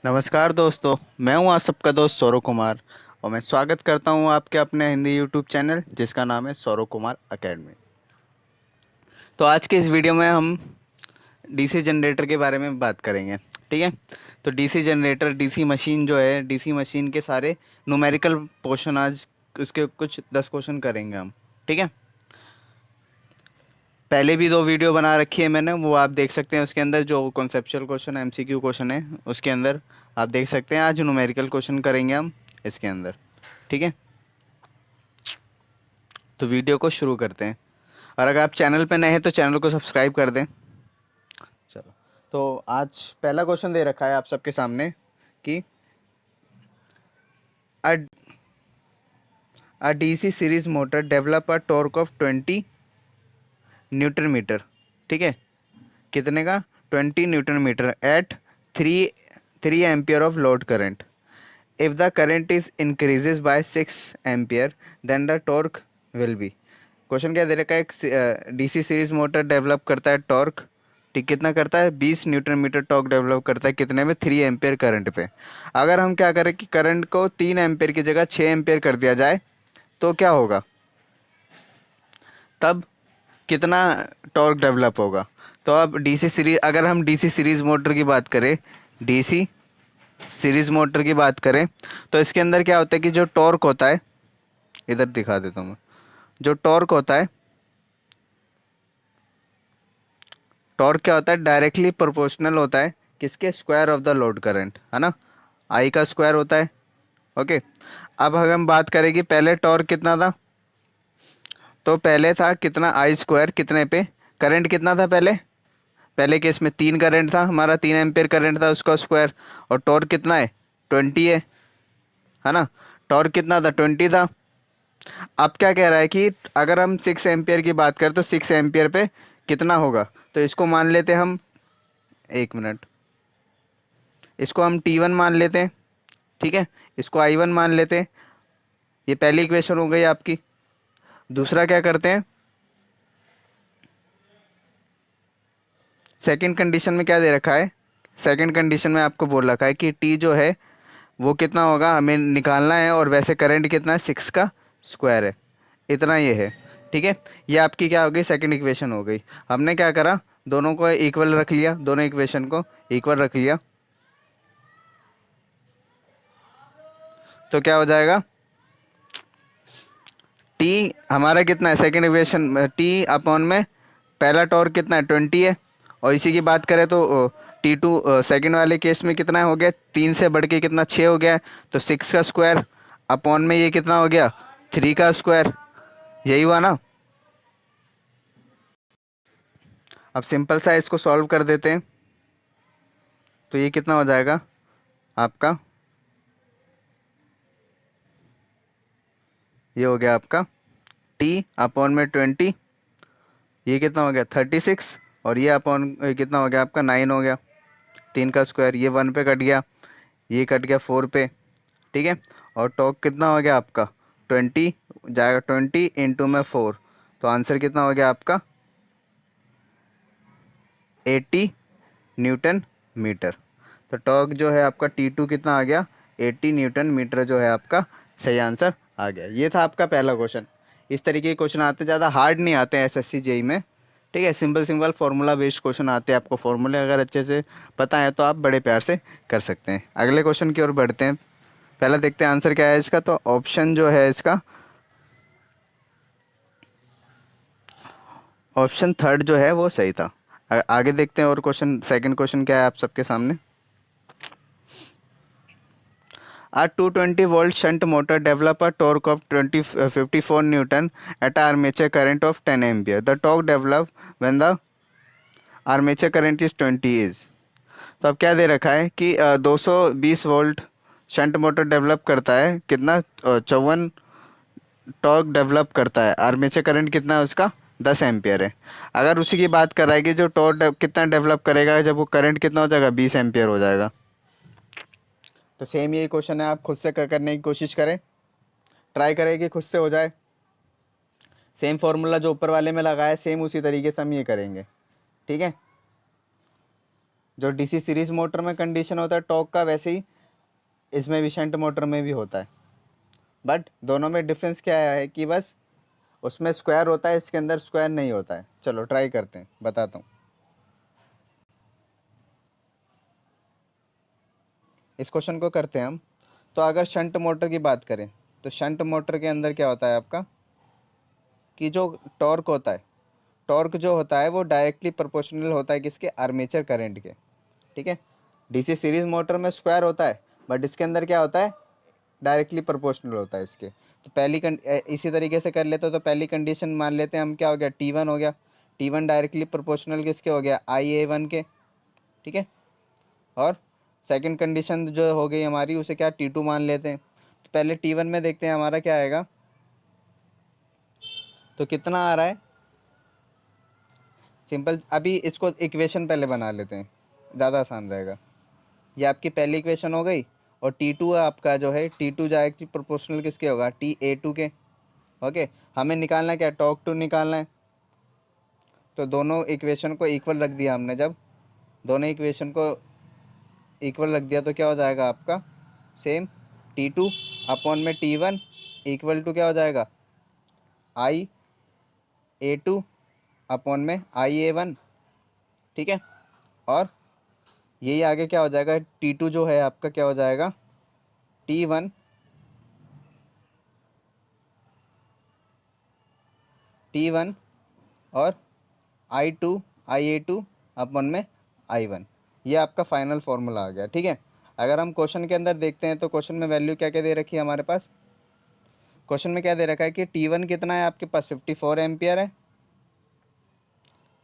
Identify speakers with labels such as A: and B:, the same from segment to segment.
A: नमस्कार दोस्तों। मैं हूं आज सबका दोस्त सौरव कुमार और मैं स्वागत करता हूं आपके अपने हिंदी यूट्यूब चैनल जिसका नाम है सौरव कुमार एकेडमी। तो आज के इस वीडियो में हम डीसी जनरेटर के बारे में बात करेंगे। ठीक है। तो डीसी जनरेटर, डीसी मशीन जो है, डीसी मशीन के सारे न्यूमेरिकल पोर्शन आज उसके कुछ 10 क्वेश्चन करेंगे हम। ठीक है। पहले भी 2 वीडियो बना रखी है मैंने, वो आप देख सकते हैं। उसके अंदर जो कॉन्सेप्चुअल क्वेश्चन, एमसीक्यू क्वेश्चन है उसके अंदर आप देख सकते हैं। आज न्यूमेरिकल क्वेश्चन करेंगे हम इसके अंदर। ठीक है। तो वीडियो को शुरू करते हैं। और अगर आप चैनल पे नए हैं तो चैनल को सब्सक्राइब कर दें। चलो। तो आज पहला क्वेश्चन दे रखा है आप सबके सामने कि a DC series motor develop a torque of 20 newton metre. ठीक है। कितने का? 20 newton metre at 3 ampere of load current. If the current is increases by 6 ampere then the torque will be. Question क्या दे रखा है? एक डीसी सीरीज मोटर डेवलप करता है टॉर्क। ठीक, कितना करता है? 20 न्यूटन मीटर टॉर्क डेवलप करता है। कितने में? 3 एम्पियर करंट पे। अगर हम क्या करें कि करंट को 3 एम्पियर की जगह 6 एम्पियर कर दिया जाए तो क्या होगा? तब कितना टॉर्क डेवलप होगा? तो अब डीसी सीरीज, अगर हम डीसी सीरीज मोटर की बात करें, डीसी सीरीज मोटर की बात करें तो इसके अंदर क्या होता है कि जो टॉर्क होता है, इधर दिखा देता हूँ मैं। जो टॉर्क होता है, टॉर्क क्या होता है? डायरेक्टली प्रोपोर्शनल होता है किसके? Square of the load current, है ना। आई का स्क्वायर होता है। ओके। अब अगर हम बात करें कि पहले टॉर्क कितना था, तो पहले था कितना? आई स्क्वायर। कितने पे? करंट कितना था पहले? पहले केस में 3 करंट था हमारा, 3 एम्पियर करंट था, उसका स्क्वायर। और टॉर्क कितना है? 20 है ना। टॉर्क कितना था? 20 था। अब क्या कह रहा है कि अगर हम 6 एम्पियर की बात करें तो 6 एम्पियर पे कितना होगा? तो इसको मान लेते हम, 1 मिनट, इसको हम T1 मान लेते हैं। ठीक है। इसको I1 मान लेते हैं। ये पहली इक्वेशन हो गई आपकी। दूसरा क्या करते हैं? सेकंड कंडीशन में क्या दे रखा है? सेकंड कंडीशन में आपको बोल रखा है कि T जो है वो कितना होगा हमें निकालना है, और वैसे करंट कितना है? 6 का स्क्वायर है। इतना ये है। ठीक है। ये आपकी क्या हो गई? सेकंड इक्वेशन हो गई। हमने क्या करा? दोनों को इक्वल रख लिया, दोनों इक्वेशन को इक्वल रख लिया। तो क्या हो जाएगा? टी हमारा कितना है? सेकंड इक्वेशन टी अपॉन में पहला टॉर्क कितना है? 20 है। और इसी की बात करें तो T2 सेकंड वाले केस में कितना हो गया? 3 से बढ़ के कितना? 6 हो गया। तो 6 का स्क्वायर अपॉन में ये कितना हो गया? 3 का स्क्वायर। यही हुआ ना। अब सिंपल सा इसको सॉल्व कर देते हैं। तो ये कितना हो जाएगा आपका? ये हो गया आपका T अपॉन में 20। ये कितना हो गया? 36। और ये अपॉन कितना हो गया आपका? 9 हो गया। 3 का स्क्वायर, ये 1 पे कट गया, ये कट गया 4 पे। ठीक है। और टॉर्क कितना हो गया आपका? 20 जाएगा, 20 इंटू में 4। तो आंसर कितना हो गया आपका? 80 न्यूटन मीटर। तो टॉर्क जो है आपका T2 कितना आ गया? 80 न्यूटन मीटर जो है आपका सही आंसर आ गया। ये था आपका पहला क्वेश्चन। इस तरीके के क्वेश्चन आते, ज़्यादा हार्ड नहीं आते हैं एसएससी जेई में। ठीक है। Simple simple formula based question आते हैं। आपको फार्मूले अगर अच्छे से पता है तो आप बड़े प्यार से कर सकते हैं। अगले क्वेश्चन की ओर बढ़ते हैं। पहला देखते हैं आंसर क्या है इसका। तो ऑप्शन जो है इसका, ऑप्शन थर्ड जो है वो सही था। आगे देखते हैं और क्वेश्चन, सेकंड क्वेश्चन क्या है आप सबके सामने। A 220 volt shunt motor develop a torque of 54 Newton at armature current of 10 ampere. The torque developed when the armature current is 20 is. तो अब क्या दे रखा है कि 220 वोल्ट शंट मोटर डेवलप करता है, कितना? 54 टॉर्क डेवलप करता है। आर्मेचर करंट कितना है उसका? 10 एम्पियर है। अगर उसी की बात कराएगी जो टॉर्क कितना डेवलप करेगा जब वो करंट कितना हो जाएगा? 20 एम्पियर हो जाएगा। तो सेम यही क्वेश्चन है, आप खुद से करने की कोशिश करें, ट्राई करें कि खुद से हो जाए। सेम फार्मूला जो ऊपर वाले में लगाया है सेम उसी तरीके से हम ये करेंगे। ठीक है। जो डीसी सीरीज मोटर में कंडीशन होता है टॉर्क का, वैसे ही इसमें भी शंट मोटर में भी होता है। बट दोनों में डिफरेंस क्या है कि बस उसमें स्क्वायर होता है, इसके अंदर स्क्वायर नहीं होता है। चलो ट्राई करते हैं, बताता हूँ। इस क्वेश्चन को करते हैं हम। तो अगर शंट मोटर की बात करें तो शंट मोटर के अंदर क्या होता है आपका कि जो टॉर्क होता है, टॉर्क जो होता है वो डायरेक्टली प्रोपोर्शनल होता है किसके, आर्मेचर करंट के। ठीक है, डीसी सीरीज मोटर में स्क्वायर होता है, बट इसके अंदर क्या होता है, डायरेक्टली प्रोपोर्शनल होता है इसके। तो इसी तरीके से कर लेते हो। तो पहली कंडीशन मान लेते हैं हम, क्या हो गया, T1 हो गया। T1 डायरेक्टली प्रोपोर्शनल किसके हो गया, IA1 के। ठीक है, और सेकंड कंडीशन जो हो गई हमारी, उसे क्या T2 मान लेते हैं। तो पहले T1 में देखते हैं हमारा क्या आएगा, तो कितना आ रहा है। सिंपल, अभी इसको इक्वेशन पहले बना लेते हैं, ज़्यादा आसान रहेगा। ये आपकी पहली इक्वेशन हो गई। और T2 आपका जो है, T2 डायरेक्टली प्रोपोर्शनल किसके होगा, TA2 के। ओके, हमें निकालना है क्या, टॉर्क टू निकालना है। तो दोनों इक्वेशन को इक्वल रख दिया हमने। जब दोनों इक्वेशन को इक्वल रख दिया तो क्या हो जाएगा आपका, सेम T2 अपॉन में T1 इक्वल टू क्या हो जाएगा, IA2 अपॉन में IA1। ठीक है, और यही आगे क्या हो जाएगा, T2 जो है आपका क्या हो जाएगा, T1 T1 और I2 अपन में I1। ये आपका फाइनल फार्मूला आ गया। ठीक है, अगर हम क्वेश्चन के अंदर देखते हैं तो क्वेश्चन में वैल्यू क्या क्या दे रखी है हमारे पास। क्वेश्चन में क्या दे रखा है कि T1 कितना है आपके पास, 54 एम्पियर है।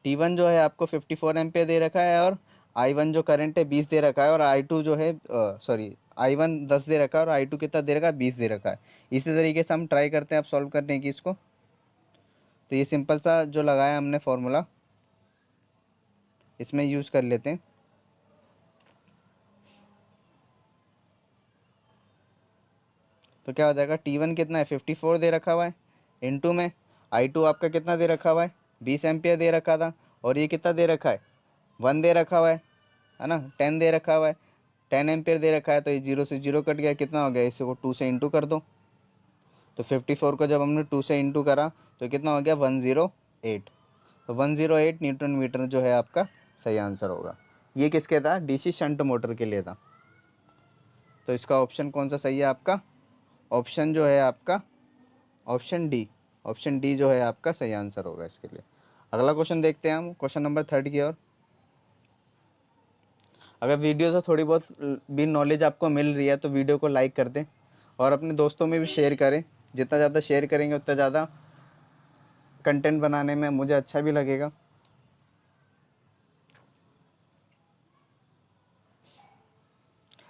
A: T1 जो है आपको 54 एम्पियर दे रखा है, और I1 जो करंट है 20 दे रखा है, और I2 जो है सॉरी I1 10 दे रखा है, और I2 कितना दे रखा है, 20 दे रखा है। इसी तरीके से हम ट्राई करते हैं अब सॉल्व करने की इसको। तो ये सिंपल सा जो लगाया हमने फार्मूला, इसमें यूज़ कर लेते हैं। तो क्या हो जाएगा, T1 कितना है, 54 दे रखा हुआ है, इनटू में I2 आपका कितना दे रखा हुआ है, 20 एम्पियर दे रखा था, और ये कितना दे रखा है, 1 दे रखा हुआ है ना, 10 दे रखा हुआ है, 10 एम्पियर दे रखा है। तो ये जीरो से जीरो कट गया, कितना हो गया, इसे को 2 से इंटू कर दो। तो 54 को जब हमने 2 से इंटू करा तो कितना हो गया, 108। तो 108 न्यूटन मीटर जो है आपका सही आंसर होगा। ये किसके था, डीसी शंट मोटर के लिए था। तो इसका ऑप्शन कौन सा सही है आपका, ऑप्शन जो है आपका ऑप्शन डी। ऑप्शन डी जो है आपका सही आंसर होगा इसके लिए। अगला क्वेश्चन देखते हैं हम, क्वेश्चन नंबर 3 की ओर। अगर वीडियो से थोड़ी बहुत भी नॉलेज आपको मिल रही है तो वीडियो को लाइक कर दें, और अपने दोस्तों में भी शेयर करें। जितना ज़्यादा शेयर करेंगे उतना ज़्यादा कंटेंट बनाने में मुझे अच्छा भी लगेगा।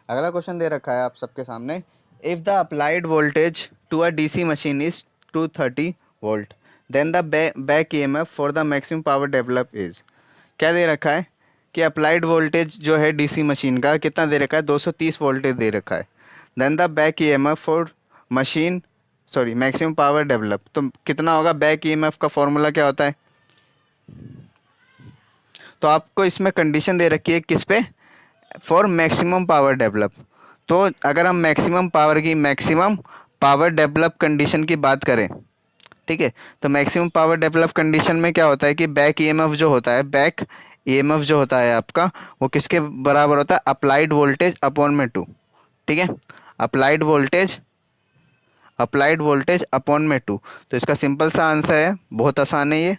A: अगला क्वेश्चन दे रखा है आप सबके सामने, if the applied voltage to a DC machine is 230 volt, then the back EMF for the maximum power develop is. क्या दे रखा है कि अप्लाइड वोल्टेज जो है डीसी मशीन का कितना दे रखा है, 230 वोल्टेज दे रखा है। Then the back EMF for machine, sorry maximum power develop, तो कितना होगा, बैक ईएमएफ का फॉर्मूला क्या होता है। तो आपको इसमें कंडीशन दे रखी है किस पे, फॉर मैक्सिमम पावर डेवलप। तो अगर हम मैक्सिमम पावर डेवलप कंडीशन की बात करें, ठीक है, तो मैक्सिमम पावर डेवलप कंडीशन में क्या होता है कि बैक ईएमएफ जो होता है आपका, वो किसके बराबर होता है, अप्लाइड वोल्टेज अपॉन में 2। ठीक है, अप्लाइड वोल्टेज अपॉन में 2। तो इसका सिंपल सा आंसर है, बहुत आसान है ये।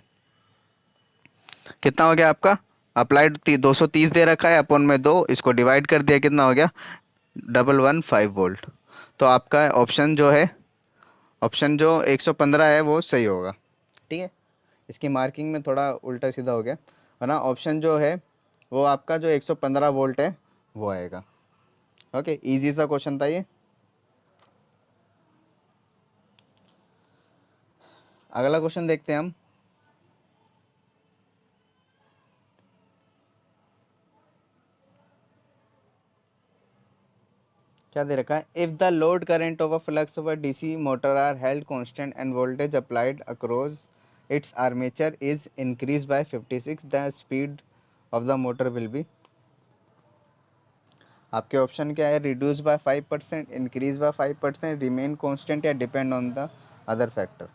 A: कितना हो गया आपका, अप्लाइड 230 दे रखा है, अपॉन में 2, इसको डिवाइड कर दिया, कितना हो गया, 115 वोल्ट। तो आपका ऑप्शन जो है, ऑप्शन जो 115 है वो सही होगा। ठीक है, इसकी मार्किंग में थोड़ा उल्टा सीधा हो गया, वरना ऑप्शन जो है वो आपका जो 115 वोल्ट है वो आएगा। ओके, इजी सा क्वेश्चन था ये। अगला क्वेश्चन देखते हैं हम। क्या दे रखा है, if the load current of a flux of a DC motor are held constant and voltage applied across its armature is increase by 56, the speed of the motor will be. आपके option क्या है, reduce by 5%, increase by 5%, remain constant या depend on the other factor.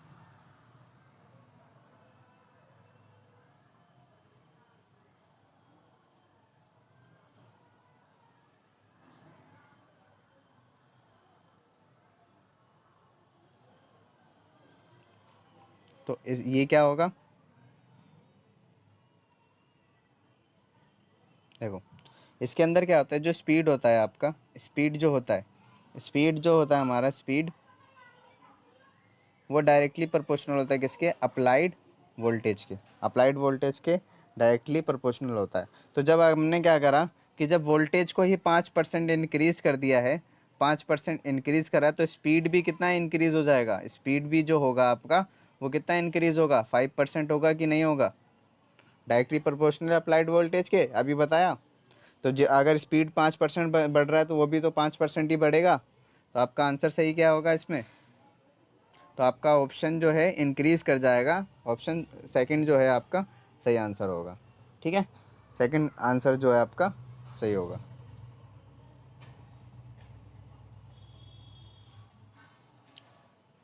A: तो ये क्या होगा, देखो इसके अंदर क्या होता है, जो स्पीड होता है आपका, स्पीड जो होता है, स्पीड जो होता है हमारा स्पीड, वो डायरेक्टली प्रोपोर्शनल होता है किसके, अप्लाइड वोल्टेज के, अप्लाइड वोल्टेज के डायरेक्टली प्रोपोर्शनल होता है। तो जब हमने क्या करा कि जब वोल्टेज को ही 5% इंक्रीज़ कर दिया है, 5% इंक्रीज़ करा, तो स्पीड भी कितना इंक्रीज़ हो जाएगा, स्पीड भी जो होगा आपका वो कितना इंक्रीज़ होगा, 5% होगा कि नहीं होगा, डायरेक्टली प्रोपोर्शनल अप्लाइड वोल्टेज के, अभी बताया। तो जो अगर स्पीड 5% बढ़ रहा है तो वो भी तो 5% ही बढ़ेगा। तो आपका आंसर सही क्या होगा इसमें, तो आपका ऑप्शन जो है इंक्रीज़ कर जाएगा, ऑप्शन सेकंड जो है आपका सही आंसर होगा। ठीक है, सेकंड आंसर जो है आपका सही होगा।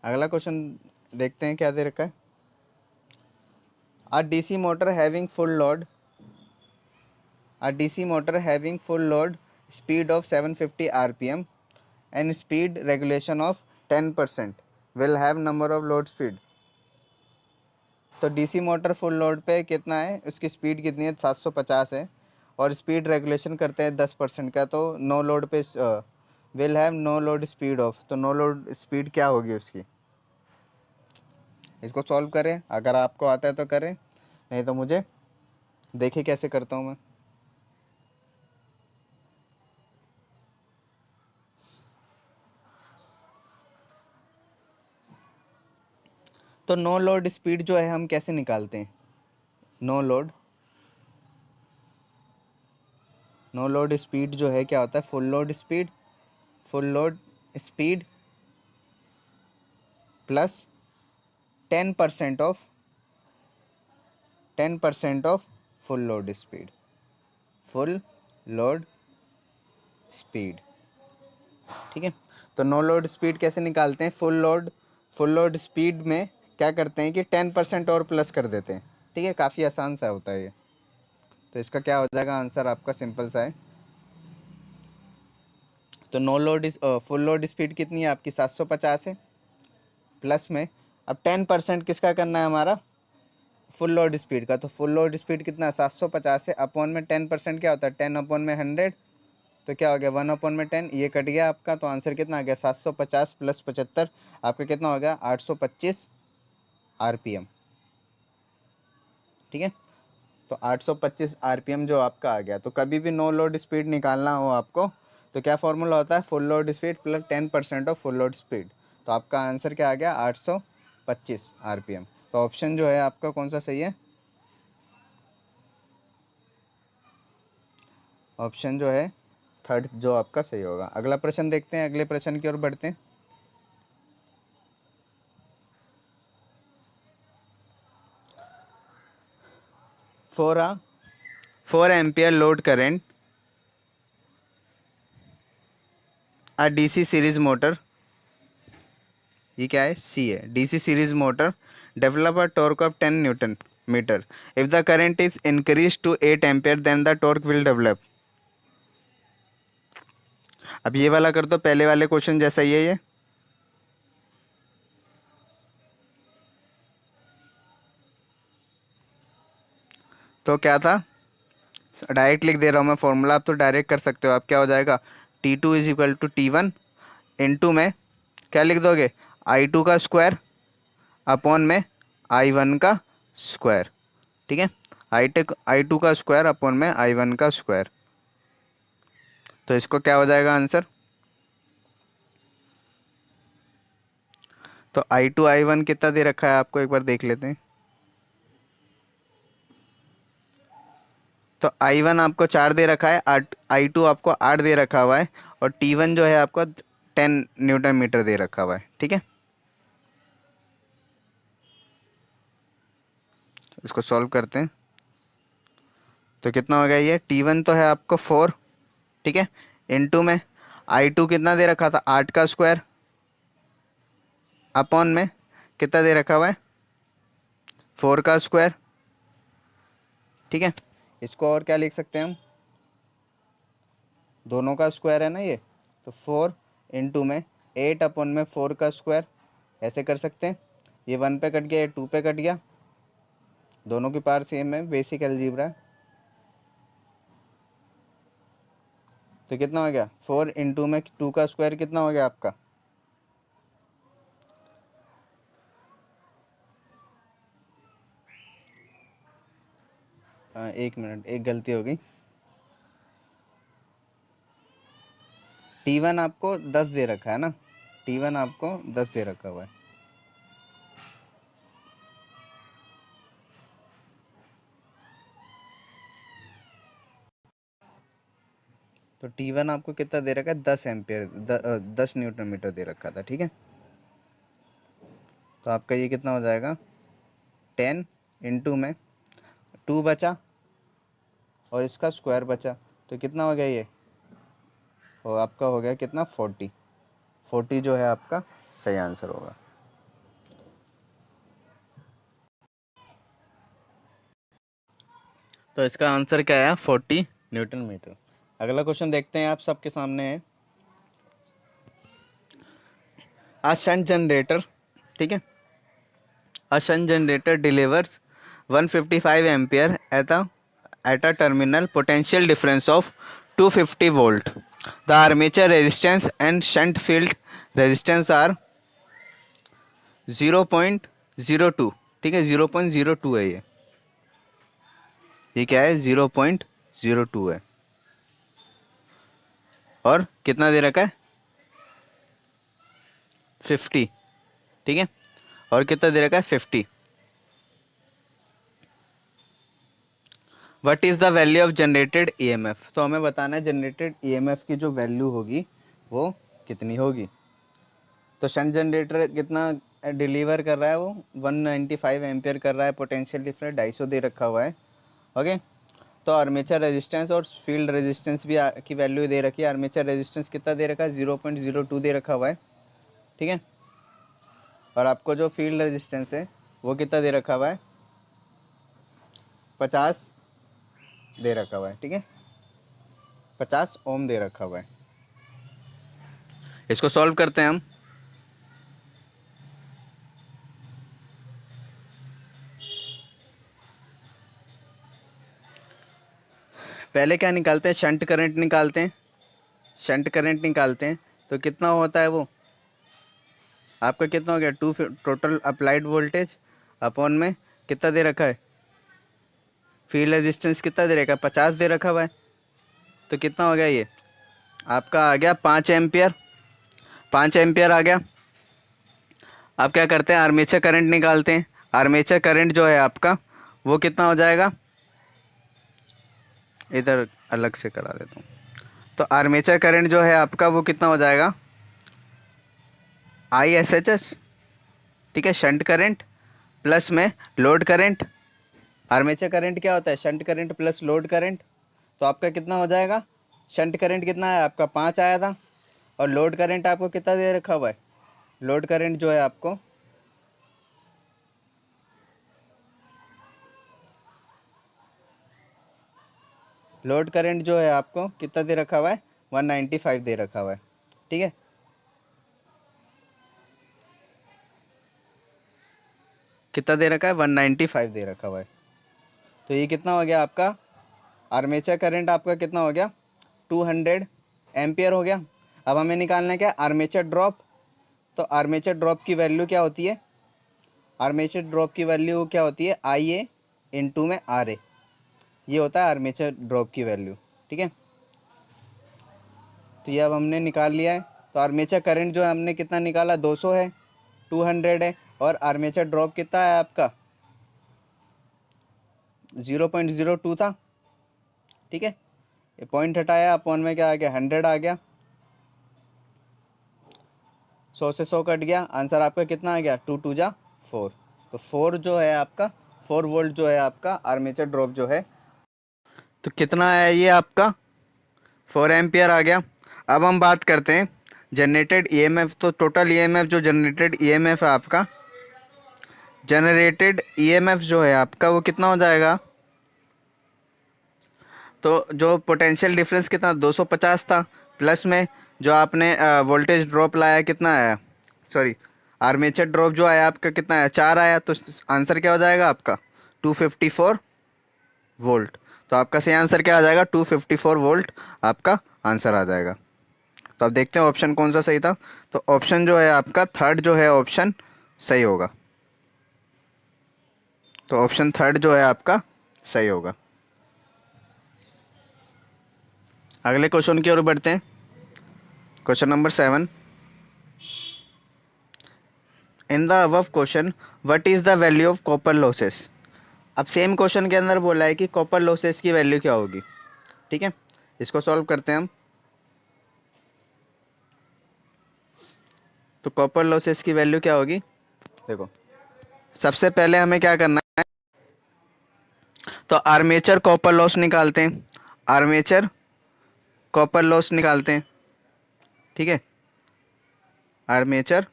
A: अगला क्वेश्चन देखते हैं क्या दे रखा है। अ DC motor having full load, a DC motor having full load, speed of 750 rpm and speed regulation of 10% will have number of load speed। तो डीसी मोटर फुल लोड पे कितना है, उसकी स्पीड कितनी है, 750 है, और स्पीड रेगुलेशन करते हैं 10% का, तो नो लोड पे will have no load speed of, तो नो लोड स्पीड क्या होगी उसकी। इसको सॉल्व करें, अगर आपको आता है तो करें, नहीं तो मुझे देखिए कैसे करता हूँ मैं। तो नो लोड स्पीड जो है हम कैसे निकालते हैं, no load, no load speed जो है क्या होता है, full load speed, full load speed plus 10% of 10% of full load speed, full load speed. ठीक है, तो नो लोड स्पीड कैसे निकालते हैं, फुल लोड स्पीड में क्या करते हैं कि 10% और प्लस कर देते हैं। ठीक है, काफ़ी आसान सा होता है ये। तो इसका क्या हो जाएगा आंसर आपका, सिंपल सा है। तो no load full load speed कितनी है आपकी, 750 है, प्लस में अब 10% किसका करना है हमारा, फुल लोड स्पीड का। तो फुल लोड स्पीड कितना है, 750 है, अपॉन में 10% क्या होता है, 10 अपॉन में 100, तो क्या हो गया 1 अपॉन में 10, ये कट गया आपका, तो आंसर कितना आ गया, 750 प्लस 75 आपका कितना हो गया, 825 आरपीएम। ठीक है, तो 825 आरपीएम जो आपका आ गया। तो कभी भी नो लोड स्पीड निकालना हो आपको, तो क्या फॉर्मूला होता है, full load speed plus 10% of full load speed. तो आपका आंसर क्या आ गया, 825 आरपीएम। तो ऑप्शन जो है आपका कौन सा सही है, ऑप्शन जो है थर्ड जो आपका सही होगा। अगला प्रश्न देखते हैं, अगले प्रश्न की ओर बढ़ते हैं। फोर आ 4 ampere load current, a DC series motor, ये क्या है, सी है, DC series motor develop a torque of 10 newton metre, if the current is increase to 8 ampere then the torque will develop. अब ये वाला कर दो, पहले वाले क्वेश्चन जैसा ही है ये। तो क्या था, डायरेक्ट लिख दे रहा हूँ मैं फॉर्मूला, आप तो डायरेक्ट कर सकते हो। आप क्या हो जाएगा, T2 is equal to T1 into में क्या लिख दोगे, I2 का स्क्वायर अपॉन में I1 का स्क्वायर। ठीक है, I2 का स्क्वायर अपॉन में I1 का स्क्वायर। तो इसको क्या हो जाएगा आंसर, तो I2 I1 कितना दे रखा है आपको, एक बार देख लेते हैं। तो I1 आपको 4 दे रखा है, I2 आपको 8 दे रखा हुआ है, और T1 जो है आपको 10 न्यूटन मीटर दे रखा हुआ है। ठीक है, इसको सॉल्व करते हैं। तो कितना हो गया, ये T1 तो है आपको 4, ठीक है, इनटू में I2 कितना दे रखा था, 8 का स्क्वायर, अपॉन में कितना दे रखा हुआ है, 4 का स्क्वायर। ठीक है, इसको और क्या लिख सकते हैं हम, दोनों का स्क्वायर है ना ये, तो 4 इंटू में 8 अपॉन में 4 का स्क्वायर, ऐसे कर सकते हैं। ये 1 पे कट गया, ये 2 पे कट गया, दोनों की पावर सेम है, बेसिक अलजेब्रा है। तो कितना हो गया, 4 इंटू में 2 का स्क्वायर कितना हो गया आपका, एक मिनट, एक गलती हो गई। T1 आपको 10 दे रखा है ना, T1 आपको 10 दे रखा हुआ है। तो T1 आपको कितना दे रखा है, 10 एम्पियर, 10 न्यूटन मीटर दे रखा था। ठीक है, तो आपका ये कितना हो जाएगा, 10 इंटू में 2 बचा और इसका स्क्वायर बचा, तो कितना हो गया ये, और आपका हो गया कितना, 40। 40 जो है आपका सही आंसर होगा। तो इसका आंसर क्या है, 40 न्यूटन मीटर। अगला क्वेश्चन देखते हैं, आप सबके सामने है, अ शंट जनरेटर, ठीक है, a shunt generator delivers 155 ampere at a terminal potential difference of 250 volt. The armature resistance and shunt field resistance are 0.02। ठीक है, 0.02 है ये क्या है, 0.02 है, और कितना दे रखा है, 50। ठीक है, और कितना दे रखा है, 50। What is the value of generated EMF, तो हमें बताना है जनरेटेड ईएमएफ की जो वैल्यू होगी वो कितनी होगी। तो शंट जनरेटर कितना डिलीवर कर रहा है, वो 195 एम्पियर कर रहा है, पोटेंशियल डिफरेंस 250 दे रखा हुआ है। ओके, तो आर्मेचर रेजिस्टेंस और फील्ड रेजिस्टेंस भी की वैल्यू दे रखी है। आर्मेचर रेजिस्टेंस कितना दे रखा है, 0.02 दे रखा हुआ है। ठीक है, और आपको जो फील्ड रेजिस्टेंस है वो कितना दे रखा हुआ है, 50 दे रखा हुआ है। ठीक है, 50 ओम दे रखा हुआ है। इसको सॉल्व करते हैं हम। पहले क्या निकालते हैं, शंट करंट निकालते हैं। शंट करंट निकालते हैं तो कितना होता है वो, आपका कितना हो गया, टोटल अप्लाइड वोल्टेज अपॉन में कितना दे रखा है, फील्ड रेजिस्टेंस कितना दे रखा है, 50 दे रखा हुआ है। तो कितना हो गया ये आपका, आ गया 5 एम्पियर। 5 एम्पियर आ गया। अब क्या करते हैं, आर्मेचर करंट निकालते हैं। आर्मेचर करंट जो है आपका वो कितना हो जाएगा, इधर अलग से करा देता हूँ। तो आर्मेचर करंट जो है आपका वो कितना हो जाएगा, ISHS। ठीक है, शंट करंट प्लस में लोड करंट। आर्मेचर करंट क्या होता है, shunt current plus load current. तो आपका कितना हो जाएगा, शंट करंट कितना है आपका, 5 आया था, और लोड करंट आपको कितना दे रखा हुआ है, लोड करंट जो है आपको लोड करंट जो है आपको कितना दे रखा हुआ है, 195 दे रखा हुआ है। ठीक है, कितना दे रखा है, 195 दे रखा हुआ है। तो ये कितना हो गया आपका, आर्मेचर करंट आपका कितना हो गया, 200 एम्पियर हो गया। अब हमें निकालना है क्या, आर्मेचर ड्रॉप। तो आर्मेचर ड्रॉप की वैल्यू क्या होती है, आर्मेचर ड्रॉप की वैल्यू क्या होती है, IA इंटू में RA, ये होता है आर्मेचर ड्रॉप की वैल्यू। ठीक है, तो ये अब हमने निकाल लिया है। तो आर्मेचर करंट जो है हमने कितना निकाला, 200 है, 200 है, और आर्मेचर ड्रॉप कितना है आपका, 0.02 था। ठीक है, ये पॉइंट हटाया, अपॉन में क्या आ गया, 100 आ गया, 100 से 100 कट गया, आंसर आपका कितना आ गया, 2 2 जा 4। तो 4 जो है आपका, 4 वोल्ट जो है आपका आर्मेचर ड्रॉप जो है, तो कितना है ये आपका, 4 एम्पियर आ गया। अब हम बात करते हैं जनरेटेड ईएमएफ। तो टोटल ईएमएफ जो जनरेटेड ईएमएफ है आपका, जनरेटेड ईएमएफ जो है आपका वो कितना हो जाएगा, तो जो पोटेंशियल डिफरेंस कितना 250 था, प्लस में जो आपने वोल्टेज ड्रॉप लाया कितना आया, सॉरी आर्मेचर ड्रॉप जो आया आपका कितना आया, 4 आया, तो आंसर क्या हो जाएगा आपका 254 वोल्ट। तो आपका सही आंसर क्या आ जाएगा 254 वोल्ट आपका आंसर आ जाएगा। तो अब देखते हैं ऑप्शन कौन सा सही था। तो ऑप्शन जो है आपका थर्ड जो है ऑप्शन सही होगा। तो ऑप्शन थर्ड जो है आपका सही होगा। अगले क्वेश्चन की ओर बढ़ते हैं। Question number 7, in the above question what is the value of copper losses. अब सेम क्वेश्चन के अंदर बोला है कि कॉपर लॉसेस की वैल्यू क्या होगी। ठीक है, इसको सॉल्व करते हैं हम। तो कॉपर लॉसेस की वैल्यू क्या होगी, देखो सबसे पहले हमें क्या करना है, तो आर्मेचर कॉपर लॉस निकालते हैं, आर्मेचर कॉपर लॉस निकालते हैं। ठीक है, आर्मेचर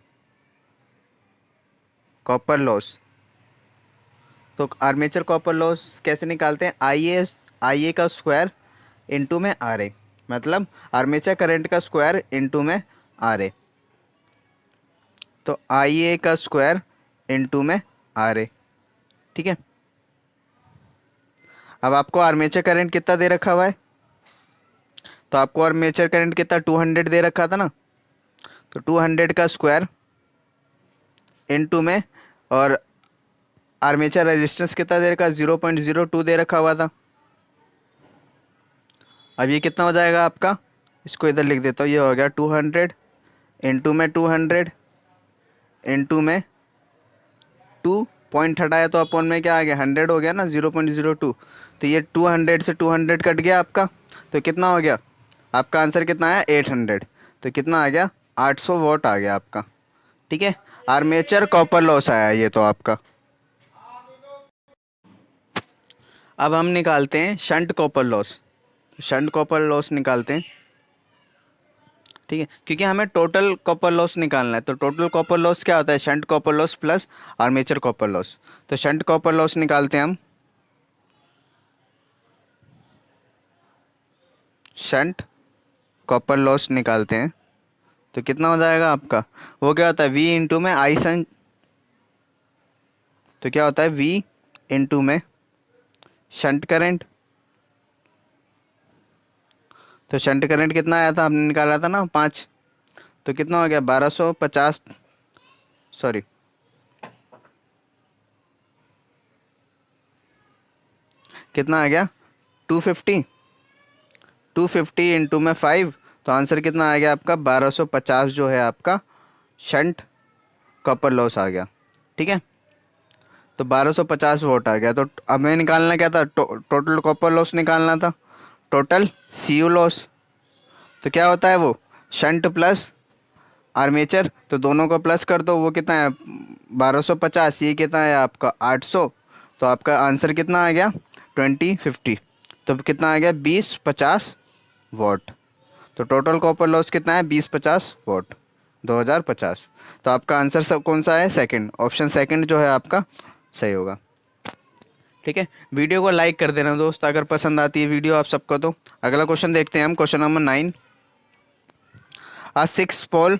A: कॉपर लॉस। तो आर्मेचर कॉपर लॉस कैसे निकालते हैं, आई ए का स्क्वायर इंटू में आर ए, मतलब आर्मेचर करंट का स्क्वायर इंटू में आर ए। तो आई ए का स्क्वायर इंटू में आर ए। ठीक है, अब आपको आर्मेचर करंट कितना दे रखा हुआ है, तो आपको आर्मेचर करंट कितना 200 दे रखा था ना, तो 200 का स्क्वायर इंटू में, और आर्मेचर रेजिस्टेंस कितना दे रखा, 0.02 दे रखा हुआ था। अब ये कितना हो जाएगा आपका, इसको इधर लिख देता हूँ, ये हो गया 200 इंटू में 200 इंटू में 2 पॉइंट हटाया तो अपॉन में क्या आ गया 100 हो गया ना, 0.02। तो ये 200 से 200 कट गया आपका, तो कितना हो गया आपका आंसर कितना आया 800। तो कितना आ गया 800 वॉट आ गया आपका। ठीक है, आर्मेचर कॉपर लॉस आया ये तो आपका। अब हम निकालते हैं shunt copper loss. Shunt copper loss निकालते हैं। ठीक है, क्योंकि हमें टोटल कॉपर लॉस निकालना है। तो टोटल कॉपर लॉस क्या होता है, shunt copper loss plus armature copper loss. तो शंट कॉपर लॉस निकालते हैं हम, शंट कॉपर लॉस निकालते हैं। तो कितना हो जाएगा आपका, वो क्या होता है V इंटू में आई सन, तो क्या होता है V इंटू में शंट करंट। तो शंट करंट कितना आया था, हमने निकाला था ना 5, तो कितना हो गया 1250, सॉरी कितना आ गया 250, 250 इंटू में 5, तो आंसर कितना आ गया आपका 1250 जो है आपका शंट कॉपर लॉस आ गया। ठीक है, तो 1250 वोट आ गया। तो हमें निकालना क्या था, टोटल कॉपर लॉस निकालना था, टोटल सी यू लॉस। तो क्या होता है वो शंट प्लस आर्मेचर, तो दोनों को प्लस कर दो, वो कितना है 1250, ये कितना है आपका 800। तो आपका आंसर कितना आ गया 2050। तो कितना आ गया 2050 वॉट। तो टोटल कॉपर लॉस कितना है 2050 वॉट 2050। तो आपका आंसर सब कौन सा है, सेकंड, ऑप्शन सेकंड जो है आपका सही होगा। ठीक है, वीडियो को लाइक कर देना दोस्त अगर पसंद आती है वीडियो आप सबको। तो अगला क्वेश्चन देखते हैं हम, question number 9, a 6 pole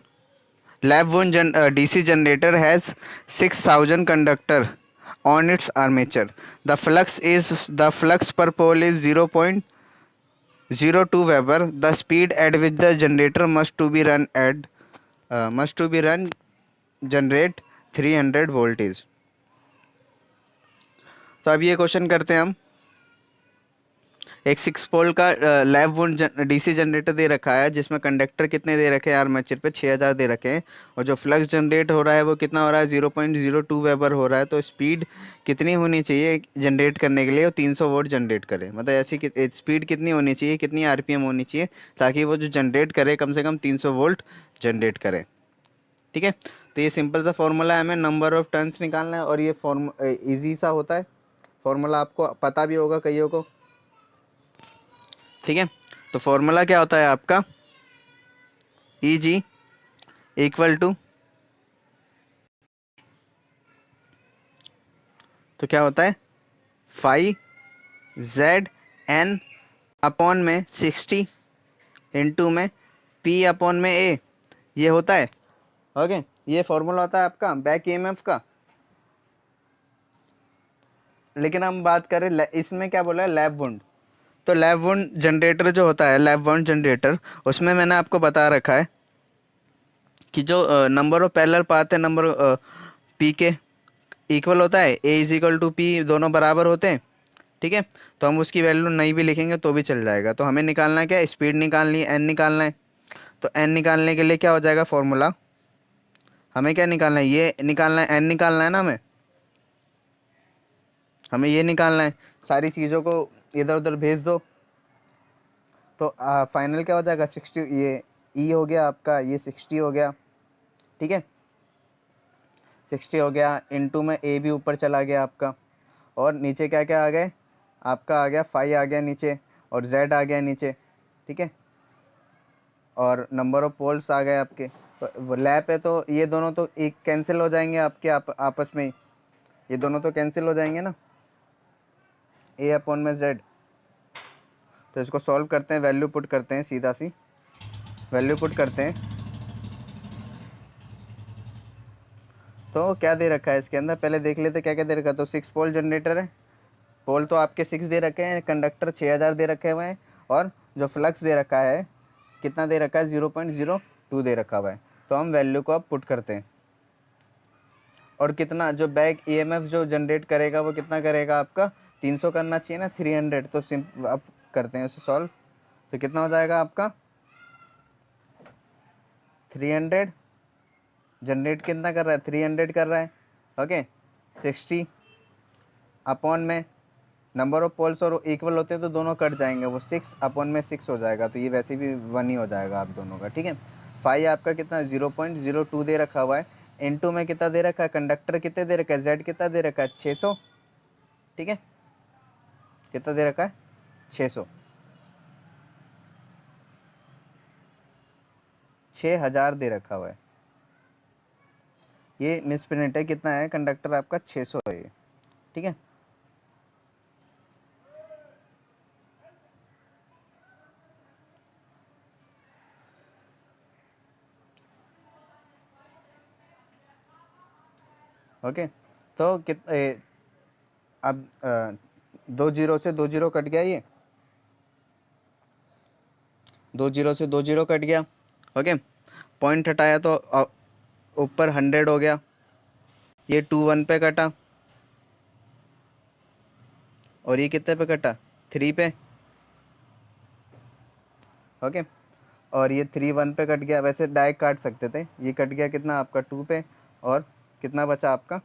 A: lap wound DC generator has 6000 conductor on its armature. The flux per pole is 0.02 Weber. The speed at which the generator must to be run generate 300 voltage. तो अब ये question करते हैं हम। एक 6 पोल का lab wound DC generator दे रखा है, जिसमें कंडक्टर कितने दे रखे हैं आर्मेचर पे 6000 दे रखे हैं, और जो फ्लक्स जनरेट हो रहा है वो कितना हो रहा है 0.02 वेबर हो रहा है। तो स्पीड कितनी होनी चाहिए जनरेट करने के लिए, वो 300 वोल्ट जनरेट करे, मतलब ऐसी स्पीड कितनी होनी चाहिए, कितनी RPM होनी चाहिए, ताकि वो जो जनरेट करे कम से कम 300 वोल्ट जनरेट करे। ठीक है, तो ये सिंपल सा फॉर्मूला है, हमें नंबर ऑफ टर्न्स निकालना है, और ये ईजी सा होता है फॉर्मूला, आपको पता भी होगा कईयों को। ठीक है, तो फॉर्मूला क्या होता है आपका, ई जी इक्वल टू, तो क्या होता है 5 Z N अपॉन में 60 इंटू में P अपॉन में A, ये होता है। ओके, ये फॉर्मूला होता है आपका बैक ईएमएफ का। लेकिन हम बात करें इसमें क्या बोला है, लैब वुंड। तो लैब वुंड जनरेटर जो होता है, लैब वुंड जनरेटर, उसमें मैंने आपको बता रखा है कि जो नंबर ऑफ पैरेलल पाथ है, नंबर पी के इक्वल होता है, ए इज इक्वल टू पी, दोनों बराबर होते हैं। ठीक है, तो हम उसकी वैल्यू नहीं भी लिखेंगे तो भी चल जाएगा। तो हमें निकालना है क्या, स्पीड निकालनी है, एन निकालना है। तो एन निकालने के लिए क्या हो जाएगा फॉर्मूला, हमें क्या निकालना है, ये निकालना है, एन निकालना है ना हमें, हमें ये निकालना है। सारी चीज़ों को इधर उधर भेज दो, तो फाइनल क्या हो जाएगा 60, ये ई हो गया आपका, ये 60 हो गया। ठीक है, 60 हो गया, इनटू में ए भी ऊपर चला गया आपका, और नीचे क्या क्या आ गए आपका, आ गया 5 आ गया नीचे, और जेड आ गया नीचे। ठीक है, और नंबर ऑफ पोल्स आ गए आपके। तो वो लैप है तो ये दोनों तो एक कैंसिल हो जाएंगे आपके आपस में ही, ये दोनों तो कैंसिल हो जाएंगे ना, ए अपॉन में जेड। तो इसको सॉल्व करते हैं, वैल्यू पुट करते हैं, सीधा सी वैल्यू पुट करते हैं। तो क्या दे रखा है इसके अंदर, पहले देख लेते क्या क्या दे रखा है। तो 6 पोल जनरेटर है, पोल तो आपके 6 दे रखे हैं, कंडक्टर 6000 दे रखे हुए हैं, और जो फ्लक्स दे रखा है कितना दे रखा है, 0.02 दे रखा हुआ है। तो हम वैल्यू को अब पुट करते हैं, और कितना जो बैक ईएमएफ जो जनरेट करेगा वो कितना करेगा आपका, 300 करना चाहिए ना, 300। तो सिंपल अब करते हैं उसे सॉल्व। तो कितना हो जाएगा आपका 300, जनरेट कितना कर रहा है, 300 कर रहा है। ओके, 60 अपॉन में नंबर ऑफ पोल्स और इक्वल होते हैं तो दोनों कट जाएंगे, वो 6 अपॉन में 6 हो जाएगा, तो ये वैसे भी 1 ही हो जाएगा आप दोनों का। ठीक है, 5 आपका कितना 0.02 दे रखा हुआ है, इनटू में कितना दे रखा है, कंडक्टर कितने दे रखा है, जेड कितना दे रखा है 600। ठीक है, कितना दे रखा है 600, 6000 दे रखा हुआ है, ये मिसप्रिंट है, कितना है कंडक्टर आपका 600 है ये। ठीक है, ओके। तो अब 2 जीरो से 2 जीरो कट गया, ये 2 जीरो से 2 जीरो कट गया। ओके, पॉइंट हटाया तो ऊपर 100 हो गया, ये 2 1 पे कटा, और ये कितने पे कटा 3 पे। ओके, और ये 3 1 पे कट गया, वैसे डायरेक्ट काट सकते थे, ये कट गया कितना आपका 2 पे, और कितना बचा आपका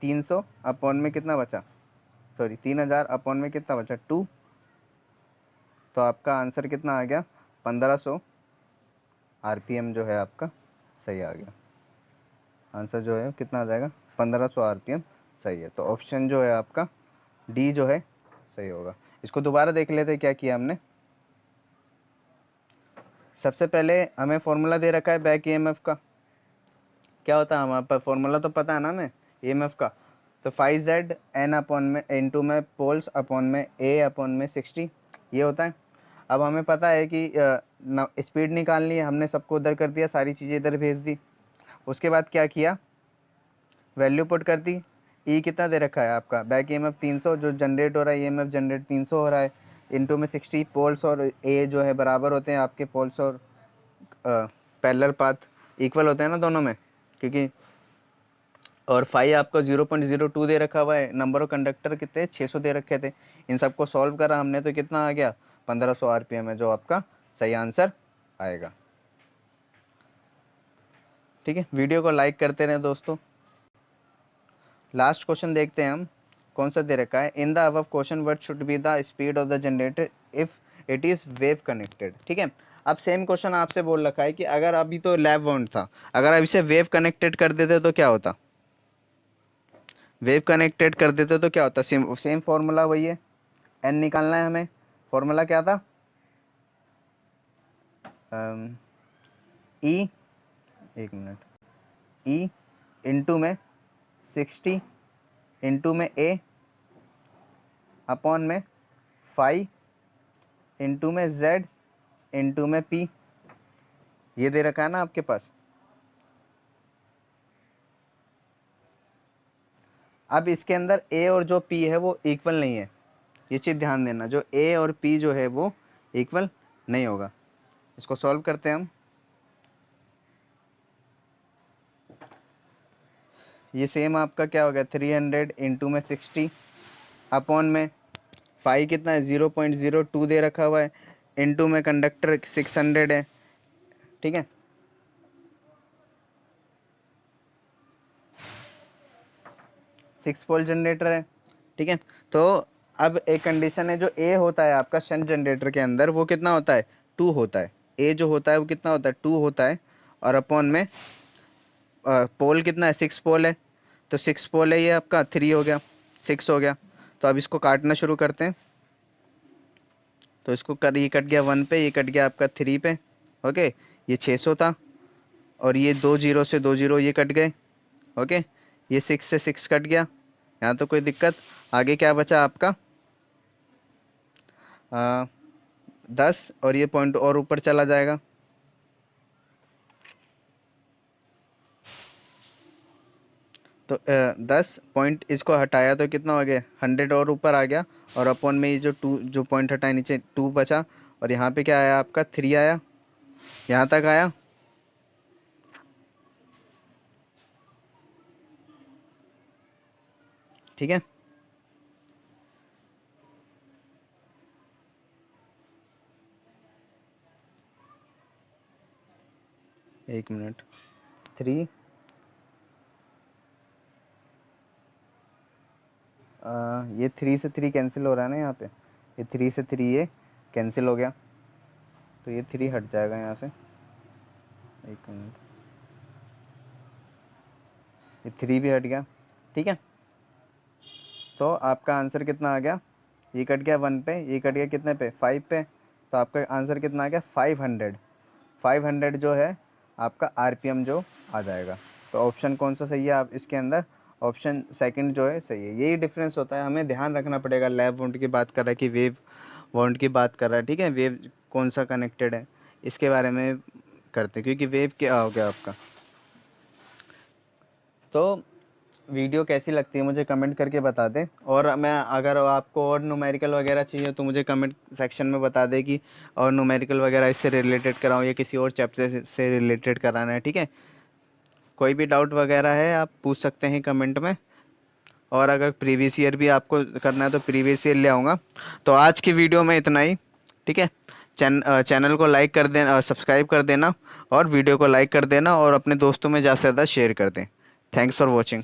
A: 300 अपॉन में कितना बचा, सॉरी 3000 अपॉन में कितना बचा 2। तो आपका आंसर कितना आ गया 1500 आरपीएम जो है आपका सही आ गया। आंसर जो है कितना आ जाएगा 1500 आरपीएम सही है। तो ऑप्शन जो है आपका डी जो है सही होगा। इसको दोबारा देख लेते हैं क्या किया हमने। सबसे पहले हमें फॉर्मूला दे रखा है बैक ईएमएफ का, क्या होता है हमारे पास फॉर्मूला तो पता है ना हमें ईएमएफ का। तो 5Z N अपॉन में इंटू में पोल्स अपॉन में ए अपॉन में 60, ये होता है। अब हमें पता है कि स्पीड निकालनी है, हमने सबको उधर कर दिया, सारी चीज़ें इधर भेज दी। उसके बाद क्या किया, वैल्यू पुट कर दी। ई कितना दे रखा है आपका बैक ईएमएफ 300 जो जनरेट हो रहा है, ईएमएफ जनरेट 300 हो रहा है, इंटू में 60 पोल्स और ए जो है बराबर होते हैं आपके, पोल्स और पैरेलल पाथ इक्वल होते हैं ना दोनों में, क्योंकि और 5 आपका 0.02 दे रखा हुआ है, नंबर ऑफ कंडक्टर कितने 600 दे रखे थे। इन सबको सॉल्व करा हमने तो कितना आ गया 1500 आरपीएम है, जो आपका सही आंसर आएगा। ठीक है, वीडियो को लाइक करते रहें दोस्तों। लास्ट क्वेश्चन देखते हैं हम, कौन सा दे रखा है, in the above question what should be the speed of the generator if it is wave connected. ठीक है, अब सेम क्वेश्चन आपसे बोल रखा है कि अगर अभी तो लैब वाउंड था, अगर अब इसे वेव कनेक्टेड कर देते तो क्या होता, वेव कनेक्टेड कर देते तो क्या होता, सेम सेम फॉर्मूला वही है, एन निकालना है हमें। फॉर्मूला क्या था, ई, एक मिनट, ई इंटू में 60 इंटू में ए अपॉन में 5 इंटू में जेड इंटू में पी, ये दे रखा है ना आपके पास। अब इसके अंदर ए और जो पी है वो इक्वल नहीं है, ये चीज़ ध्यान देना, जो ए और पी जो है वो इक्वल नहीं होगा। इसको सॉल्व करते हैं हम। ये सेम आपका क्या हो गया, 300 इंटू में 60 अपॉन में 5 कितना है, 0.02 दे रखा हुआ है, इंटू में कंडक्टर 600 है, ठीक है। सिक्स पोल जनरेटर है, ठीक है। तो अब एक कंडीशन है, जो ए होता है आपका शंट जनरेटर के अंदर वो कितना होता है, 2 होता है। ए जो होता है वो कितना होता है, 2 होता है, और अपॉन में पोल कितना है, 6 पोल है, तो 6 पोल है, ये आपका 3 हो गया, 6 हो गया। तो अब इसको काटना शुरू करते हैं। तो इसको कर, ये कट गया 1 पे, ये कट गया आपका 3 पे, ओके। ये 600 था, और ये 2 जीरो से 2 जीरो ये कट गए, ओके। ये 6 से 6 कट गया, यहाँ तो कोई दिक्कत। आगे क्या बचा आपका, 10, और ये पॉइंट और ऊपर चला जाएगा। तो 10 पॉइंट इसको हटाया तो कितना हो गया, 100 और ऊपर आ गया, और अपॉन में ये जो 2 जो पॉइंट हटाए नीचे 2 बचा, और यहाँ पे क्या आया आपका 3 आया, यहाँ तक आया। ठीक है, एक मिनट, 3, ये 3 से 3 कैंसिल हो रहा है ना यहाँ पे, ये 3 से 3 ये कैंसिल हो गया, तो ये 3 हट जाएगा यहाँ से, एक मिनट, ये 3 भी हट गया, ठीक है। तो आपका आंसर कितना आ गया, ये कट गया 1 पे, ये कट गया कितने पे, 5 पे, तो आपका आंसर कितना आ गया, 500। 500 जो है आपका आरपीएम जो आ जाएगा। तो ऑप्शन कौन सा सही है आप इसके अंदर, ऑप्शन सेकंड जो है सही है। यही डिफरेंस होता है, हमें ध्यान रखना पड़ेगा। लैब वाउंड की बात कर रहा है कि वेव वाउंड की बात कर रहा है, ठीक है। वेव कौन सा कनेक्टेड है इसके बारे में करते हैं, क्योंकि वेव क्या हो गया आपका। तो वीडियो कैसी लगती है मुझे कमेंट करके बता दें, और मैं अगर आपको और न्यूमेरिकल वगैरह चाहिए तो मुझे कमेंट सेक्शन में बता दें कि और न्यूमेरिकल वगैरह इससे रिलेटेड कराऊँ या किसी और चैप्टर से रिलेटेड कराना है, ठीक है। कोई भी डाउट वगैरह है आप पूछ सकते हैं कमेंट में, और अगर प्रीवियस ईयर भी आपको करना है तो प्रीवियस ईयर ले आऊँगा। तो आज की वीडियो में इतना ही, ठीक है। चैनल को लाइक कर देना, सब्सक्राइब कर देना, और वीडियो को लाइक कर देना, और अपने दोस्तों में ज़्यादा से ज़्यादा शेयर कर दें। Thanks for watching.